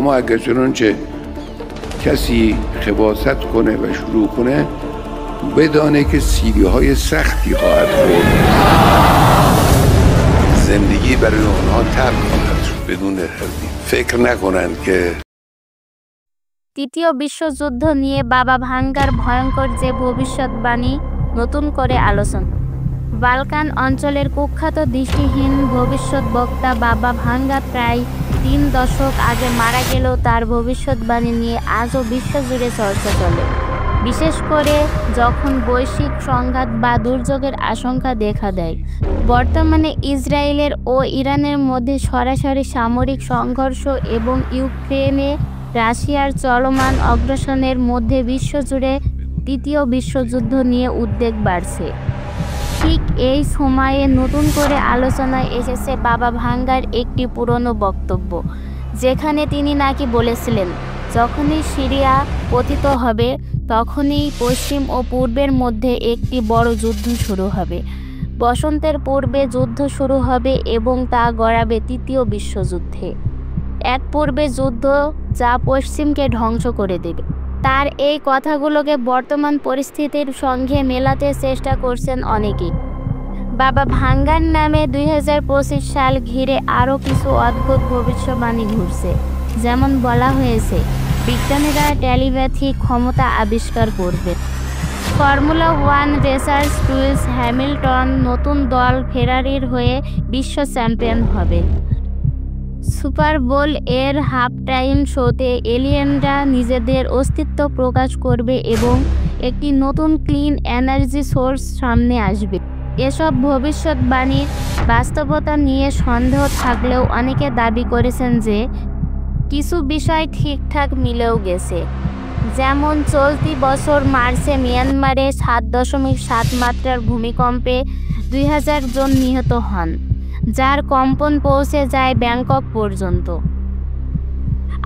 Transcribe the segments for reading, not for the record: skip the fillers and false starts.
اما اگر چنانچه کسی خباثت کنه و شروع کنه بدانه که سیلی‌های سختی خواهد خورد. زندگی برای اونها تلخ خواهد شد بدون تردید. فکر نکنند که তৃতীয় বিশ্বযুদ্ধ নিয়ে বাবা ভাঙ্গার ভয়ঙ্কর যে ভবিষ্যৎবাণী নতুন করে আলোচনা। বালকান অঞ্চলের কুখ্যাত দৃষ্টিহীন ভবিষ্যৎ বক্তা বাবা ভাঙ্গা প্রায় 3 দশক আগে মারা গেলেও তার ভবিষ্যৎবাণী নিয়ে আজও বিশ্বজুড়ে চর্চা চলে, বিশেষ করে যখন বৈশ্বিক সংঘাত বা দুর্যোগের আশঙ্কা দেখা দেয়। বর্তমানে ইসরায়েলের ও ইরানের মধ্যে সরাসরি সামরিক সংঘর্ষ এবং ইউক্রেনে রাশিয়ার চলমান অগ্রাসনের মধ্যে বিশ্বজুড়ে তৃতীয় বিশ্বযুদ্ধ নিয়ে উদ্বেগ বাড়ছে। ঠিক এই সময়ে নতুন করে আলোচনায় এসেছে বাবা ভাঙ্গার একটি পুরনো বক্তব্য, যেখানে তিনি নাকি বলেছিলেন যখনই সিরিয়া পতিত হবে তখনই পশ্চিম ও পূর্বের মধ্যে একটি বড় যুদ্ধ শুরু হবে। বসন্তের পূর্বে যুদ্ধ শুরু হবে এবং তা গড়াবে তৃতীয় বিশ্বযুদ্ধে, এক পূর্বে যুদ্ধ যা পশ্চিমকে ধ্বংস করে দেবে। তার এই কথাগুলোকে বর্তমান পরিস্থিতির সঙ্গে মেলাতে চেষ্টা করছেন অনেকেই। বাবা ভাঙ্গার নামে 2025 সাল ঘিরে আরও কিছু অদ্ভুত ভবিষ্যৎবাণী ঘুরছে। যেমন বলা হয়েছে বিজ্ঞানীরা টেলিপ্যাথিক ক্ষমতা আবিষ্কার করবে। ফর্মুলা 1 রেসার লুইস হ্যামিল্টন নতুন দল ফেরারির হয়ে বিশ্ব চ্যাম্পিয়ন হবে। সুপার বোল এর হাফ টাইম শোতে এলিয়েনরা নিজেদের অস্তিত্ব প্রকাশ করবে এবং একটি নতুন ক্লিন এনার্জি সোর্স সামনে আসবে। এসব ভবিষ্যৎবাণীর বাস্তবতা নিয়ে সন্দেহ থাকলেও অনেকে দাবি করেছেন যে কিছু বিষয় ঠিকঠাক মিলেও গেছে। যেমন চলতি বছর মার্চে মিয়ানমারে 7.7 মাত্রার ভূমিকম্পে 2000 জন নিহত হন, যার কম্পন পৌঁছে যায় ব্যাংকক পর্যন্ত।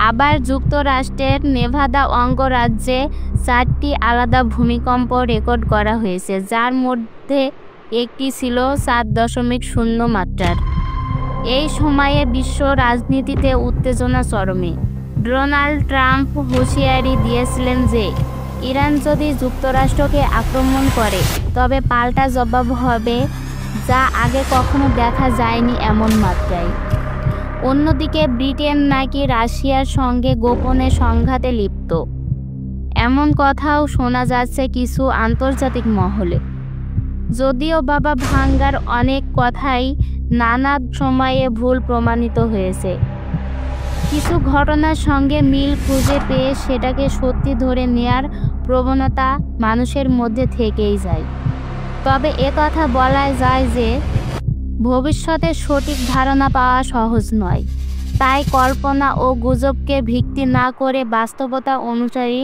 আবার যুক্তরাষ্ট্রের নেভাদা অঙ্গরাজ্যে 4টি আলাদা ভূমিকম্প রেকর্ড করা হয়েছে, যার মধ্যে একটি ছিল 7.0 মাত্রার। এই সময়ে বিশ্ব রাজনীতিতে উত্তেজনা চরমে। ডোনাল্ড ট্রাম্প হুঁশিয়ারি দিয়েছিলেন যে ইরান যদি যুক্তরাষ্ট্রকে আক্রমণ করে তবে পাল্টা জবাব হবে, যা আগে কখনো দেখা যায়নি এমন মাত্রায়। অন্যদিকে ব্রিটেন নাকি রাশিয়ার সঙ্গে গোপনে সংঘাতে লিপ্ত, এমন কথাও শোনা যাচ্ছে কিছু আন্তর্জাতিক মহলে। যদিও বাবা ভাঙ্গার অনেক কথাই নানা সময়ে ভুল প্রমাণিত হয়েছে, কিছু ঘটনার সঙ্গে মিল খুঁজে পেয়ে সেটাকে সত্যি ধরে নেয়ার প্রবণতা মানুষের মধ্যে থেকেই যায়। তবে একথা বলা যায় যে ভবিষ্যতের সঠিক ধারণা পাওয়া সহজ নয়, তাই কল্পনা ও গুজবকে ভিত্তি না করে বাস্তবতা অনুযায়ী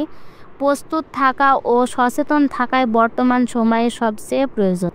প্রস্তুত থাকা ও সচেতন থাকাই বর্তমান সময়ে সবচেয়ে প্রয়োজন।